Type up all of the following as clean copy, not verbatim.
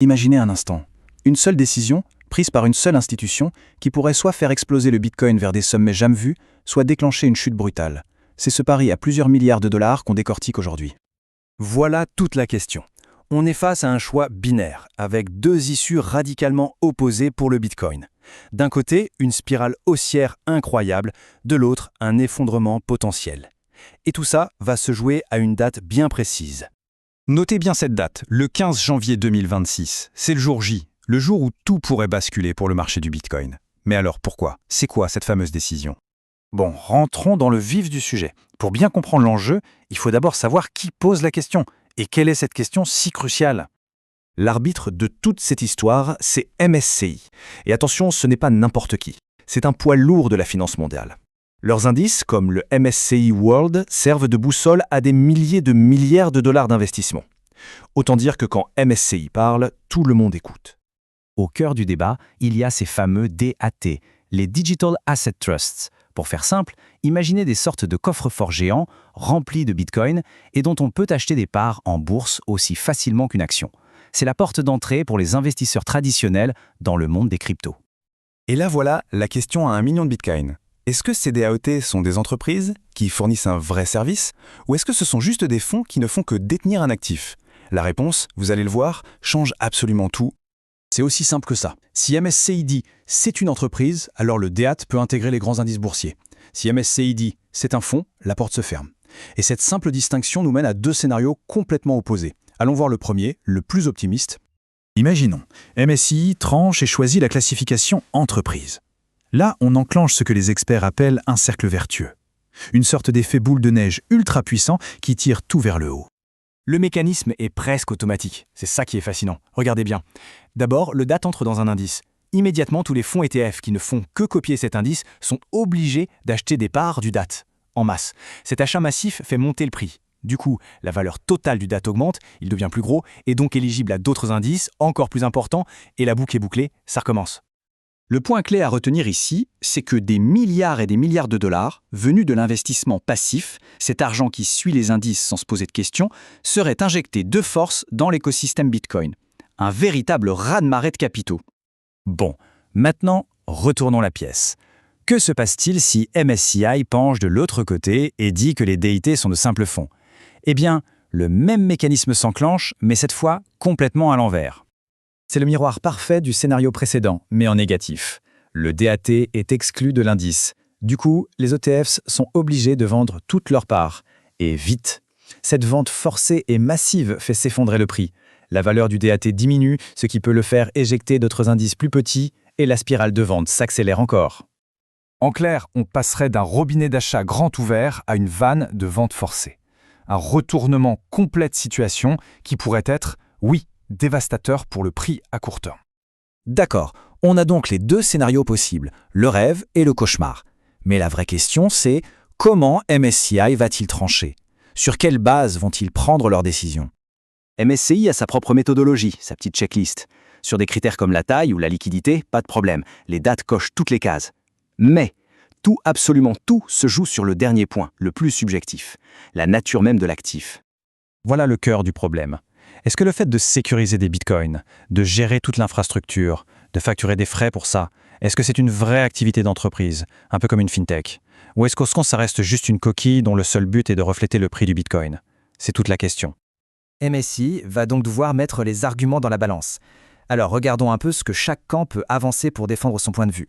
Imaginez un instant, une seule décision, prise par une seule institution, qui pourrait soit faire exploser le Bitcoin vers des sommets jamais vus, soit déclencher une chute brutale. C'est ce pari à plusieurs milliards de dollars qu'on décortique aujourd'hui. Voilà toute la question. On est face à un choix binaire, avec deux issues radicalement opposées pour le Bitcoin. D'un côté, une spirale haussière incroyable, de l'autre, un effondrement potentiel. Et tout ça va se jouer à une date bien précise. Notez bien cette date, le 15 janvier 2026. C'est le jour J, le jour où tout pourrait basculer pour le marché du Bitcoin. Mais alors pourquoi? C'est quoi cette fameuse décision? Bon, rentrons dans le vif du sujet. Pour bien comprendre l'enjeu, il faut d'abord savoir qui pose la question. Et quelle est cette question si cruciale? L'arbitre de toute cette histoire, c'est MSCI. Et attention, ce n'est pas n'importe qui. C'est un poids lourd de la finance mondiale. Leurs indices, comme le MSCI World, servent de boussole à des milliers de milliards de dollars d'investissement. Autant dire que quand MSCI parle, tout le monde écoute. Au cœur du débat, il y a ces fameux DAT, les Digital Asset Trusts. Pour faire simple, imaginez des sortes de coffres-forts géants remplis de Bitcoin et dont on peut acheter des parts en bourse aussi facilement qu'une action. C'est la porte d'entrée pour les investisseurs traditionnels dans le monde des cryptos. Et là voilà la question à 1 million de Bitcoin. Est-ce que ces DAOT sont des entreprises qui fournissent un vrai service ou est-ce que ce sont juste des fonds qui ne font que détenir un actif? La réponse, vous allez le voir, change absolument tout. C'est aussi simple que ça. Si MSCI dit « c'est une entreprise », alors le DAT peut intégrer les grands indices boursiers. Si MSCI dit « c'est un fonds », la porte se ferme. Et cette simple distinction nous mène à deux scénarios complètement opposés. Allons voir le premier, le plus optimiste. Imaginons, MSCI tranche et choisit la classification entreprise. Là, on enclenche ce que les experts appellent un cercle vertueux. Une sorte d'effet boule de neige ultra puissant qui tire tout vers le haut. Le mécanisme est presque automatique. C'est ça qui est fascinant. Regardez bien. D'abord, le DAT entre dans un indice. Immédiatement, tous les fonds ETF qui ne font que copier cet indice sont obligés d'acheter des parts du DAT, en masse. Cet achat massif fait monter le prix. Du coup, la valeur totale du DAT augmente, il devient plus gros, et donc éligible à d'autres indices encore plus importants, et la boucle est bouclée, ça recommence. Le point clé à retenir ici, c'est que des milliards et des milliards de dollars, venus de l'investissement passif, cet argent qui suit les indices sans se poser de questions, seraient injectés de force dans l'écosystème Bitcoin. Un véritable raz-de-marée de capitaux. Bon, maintenant, retournons la pièce. Que se passe-t-il si MSCI penche de l'autre côté et dit que les DIT sont de simples fonds? Eh bien, le même mécanisme s'enclenche, mais cette fois complètement à l'envers. C'est le miroir parfait du scénario précédent, mais en négatif. Le DAT est exclu de l'indice. Du coup, les ETFs sont obligés de vendre toutes leurs parts. Et vite. Cette vente forcée et massive fait s'effondrer le prix. La valeur du DAT diminue, ce qui peut le faire éjecter d'autres indices plus petits, et la spirale de vente s'accélère encore. En clair, on passerait d'un robinet d'achat grand ouvert à une vanne de vente forcée. Un retournement complet de situation qui pourrait être, oui, dévastateur pour le prix à court terme. D'accord, on a donc les deux scénarios possibles, le rêve et le cauchemar. Mais la vraie question, c'est comment MSCI va-t-il trancher? Sur quelle base vont-ils prendre leurs décisions? MSCI a sa propre méthodologie, sa petite checklist. Sur des critères comme la taille ou la liquidité, pas de problème, les dates cochent toutes les cases. Mais tout, absolument tout, se joue sur le dernier point, le plus subjectif, la nature même de l'actif. Voilà le cœur du problème. Est-ce que le fait de sécuriser des bitcoins, de gérer toute l'infrastructure, de facturer des frais pour ça, est-ce que c'est une vraie activité d'entreprise, un peu comme une fintech? Ou est-ce qu'au fond, ça reste juste une coquille dont le seul but est de refléter le prix du bitcoin? C'est toute la question. MSCI va donc devoir mettre les arguments dans la balance. Alors regardons un peu ce que chaque camp peut avancer pour défendre son point de vue.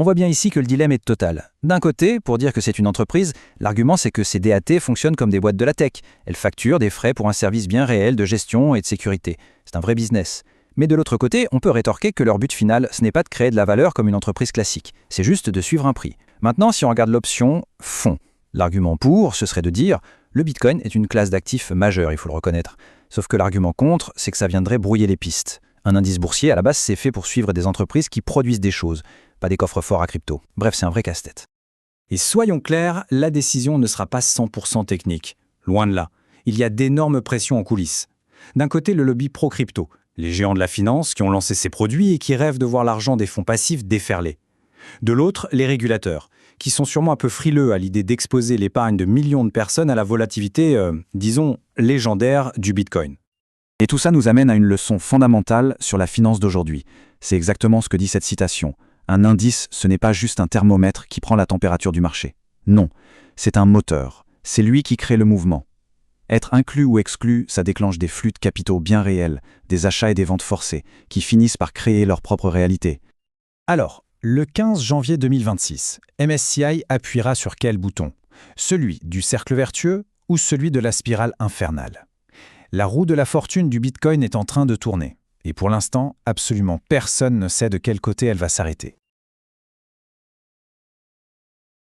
On voit bien ici que le dilemme est total. D'un côté, pour dire que c'est une entreprise, l'argument c'est que ces DAT fonctionnent comme des boîtes de la tech. Elles facturent des frais pour un service bien réel de gestion et de sécurité. C'est un vrai business. Mais de l'autre côté, on peut rétorquer que leur but final, ce n'est pas de créer de la valeur comme une entreprise classique. C'est juste de suivre un prix. Maintenant, si on regarde l'option fonds, l'argument pour, ce serait de dire le Bitcoin est une classe d'actifs majeure, il faut le reconnaître. Sauf que l'argument contre, c'est que ça viendrait brouiller les pistes. Un indice boursier, à la base, c'est fait pour suivre des entreprises qui produisent des choses, pas des coffres forts à crypto. Bref, c'est un vrai casse-tête. Et soyons clairs, la décision ne sera pas 100% technique. Loin de là. Il y a d'énormes pressions en coulisses. D'un côté, le lobby pro-crypto, les géants de la finance qui ont lancé ces produits et qui rêvent de voir l'argent des fonds passifs déferler. De l'autre, les régulateurs, qui sont sûrement un peu frileux à l'idée d'exposer l'épargne de millions de personnes à la volatilité, disons, légendaire du Bitcoin. Et tout ça nous amène à une leçon fondamentale sur la finance d'aujourd'hui. C'est exactement ce que dit cette citation. Un indice, ce n'est pas juste un thermomètre qui prend la température du marché. Non, c'est un moteur. C'est lui qui crée le mouvement. Être inclus ou exclu, ça déclenche des flux de capitaux bien réels, des achats et des ventes forcées, qui finissent par créer leur propre réalité. Alors, le 15 janvier 2026, MSCI appuiera sur quel bouton? Celui du cercle vertueux ou celui de la spirale infernale? La roue de la fortune du Bitcoin est en train de tourner. Et pour l'instant, absolument personne ne sait de quel côté elle va s'arrêter.